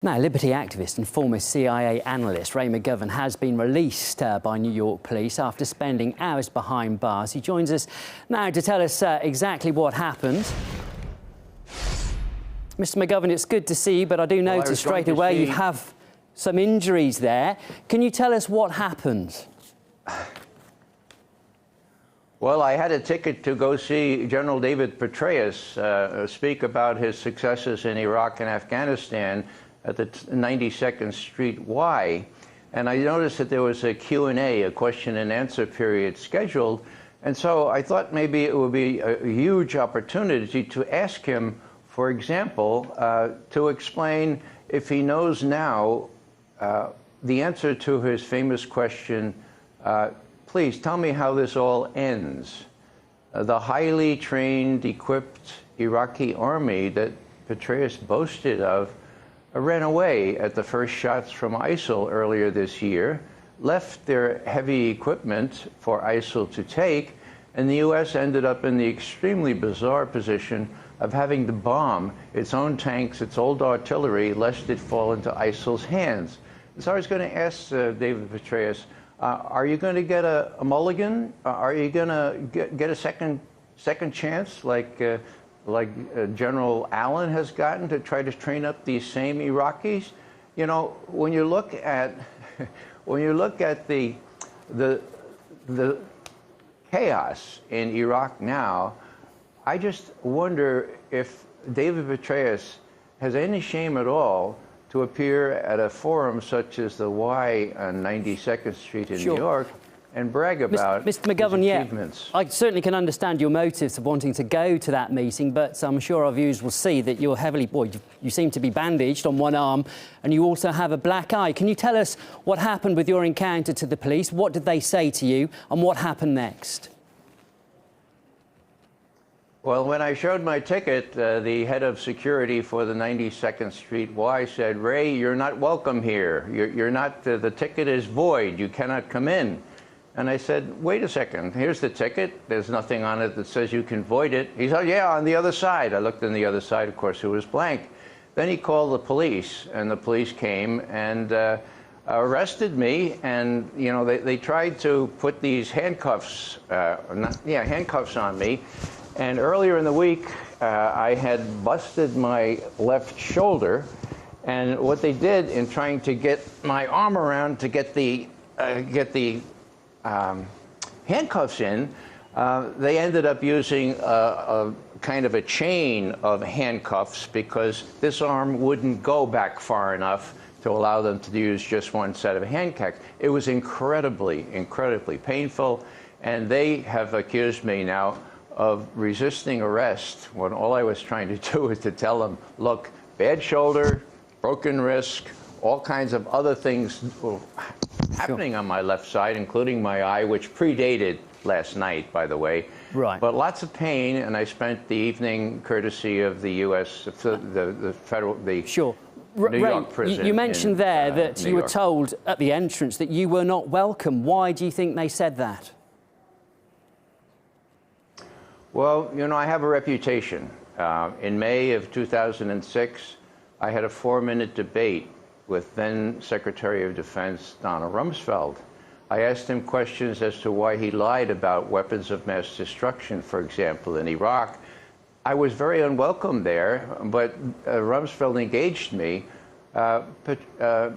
Now, liberty activist and former CIA analyst Ray McGovern has been released by New York police after spending hours behind bars. He joins us now to tell us exactly what happened. Mr. McGovern, it's good to see you, but I do notice straight away you have some injuries there. Can you tell us what happened? Well, I had a ticket to go see General David Petraeus speak about his successes in Iraq and Afghanistan at the 92nd Street Y. And I noticed that there was a Q&A, a question and answer period scheduled. And so I thought maybe it would be a huge opportunity to ask him, for example, to explain if he knows now the answer to his famous question, please tell me how this all ends. The highly trained, equipped Iraqi army that Petraeus boasted of ran away at the first shots from ISIL earlier this year, left their heavy equipment for ISIL to take, and the U.S. ended up in the extremely bizarre position of having to bomb its own tanks, its old artillery, lest it fall into ISIL's hands. So I was going to ask David Petraeus, are you going to get a mulligan? Are you going to get a second chance like General Allen has gotten to try to train up these same Iraqis? You know, when you look at the chaos in Iraq now, I just wonder if David Petraeus has any shame at all to appear at a forum such as the Y on 92nd Street in New York and brag about Mr. McGovern, his achievements. I certainly can understand your motives of wanting to go to that meeting, but I'm sure our viewers will see that you're heavily, you seem to be bandaged on one arm and you also have a black eye. Can you tell us what happened with your encounter to the police? What did they say to you and what happened next? Well, when I showed my ticket, the head of security for the 92nd Street Y said, "Ray, you're not welcome here. You're not, the ticket is void. You cannot come in." And I said, wait a second, here's the ticket. There's nothing on it that says you can void it. He said, yeah, on the other side. I looked on the other side, of course, it was blank. Then he called the police, and the police came and arrested me. And, you know, they tried to put these handcuffs, handcuffs on me. And earlier in the week, I had busted my left shoulder. And what they did in trying to get my arm around to get the handcuffs in, they ended up using a kind of a chain of handcuffs because this arm wouldn't go back far enough to allow them to use just one set of handcuffs. It was incredibly, incredibly painful, and they have accused me now of resisting arrest when all I was trying to do was to tell them, look, bad shoulder, broken wrist, all kinds of other things happening on my left side, including my eye, which predated last night, by the way. Right. But lots of pain, and I spent the evening courtesy of the U.S., the federal, the New York prison. You mentioned there that you were told at the entrance that you were not welcome. Why do you think they said that? Well, you know, I have a reputation. In May of 2006, I had a 4-minute debate with then Secretary of Defense Donald Rumsfeld. I asked him questions as to why he lied about weapons of mass destruction, for example, in Iraq. I was very unwelcome there, but Rumsfeld engaged me. Petraeus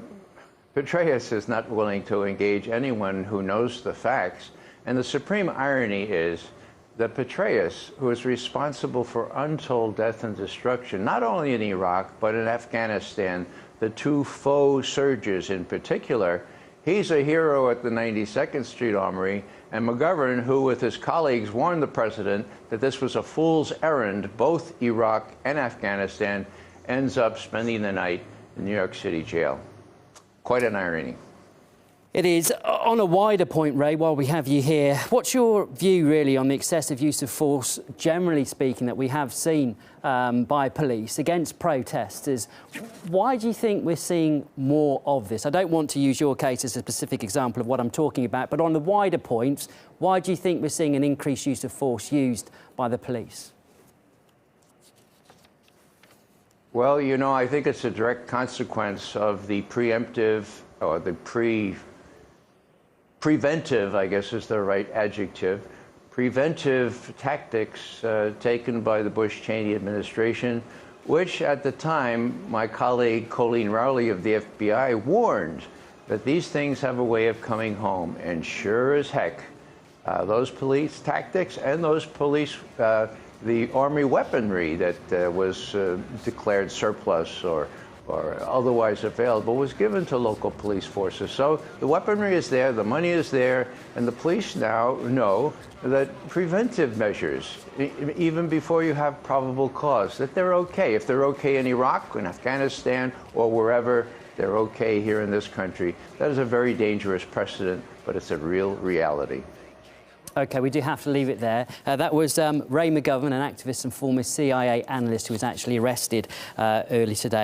is not willing to engage anyone who knows the facts. And the supreme irony is that Petraeus, who is responsible for untold death and destruction, not only in Iraq, but in Afghanistan, the two faux surges in particular, he's a hero at the 92nd Street Armory, and McGovern, who with his colleagues warned the president that this was a fool's errand, both Iraq and Afghanistan, ends up spending the night in New York City jail. Quite an irony. It is. On a wider point, Ray, while we have you here, what's your view really on the excessive use of force, generally speaking, that we have seen by police against protesters? Why do you think we're seeing more of this? I don't want to use your case as a specific example of what I'm talking about, but on the wider points, why do you think we're seeing an increased use of force used by the police? Well, you know, I think it's a direct consequence of the preemptive, or the preventive, I guess is the right adjective, preventive tactics taken by the Bush-Cheney administration, which at the time, my colleague Colleen Rowley of the FBI warned that these things have a way of coming home. And sure as heck, those police tactics and those police, the Army weaponry that was declared surplus or otherwise available was given to local police forces. So the weaponry is there, the money is there, and the police now know that preventive measures, even before you have probable cause, that they're okay. If they're okay in Iraq, in Afghanistan, or wherever, they're okay here in this country. That is a very dangerous precedent, but it's a real reality. OK, we do have to leave it there. That was Ray McGovern, an activist and former CIA analyst who was actually arrested early today.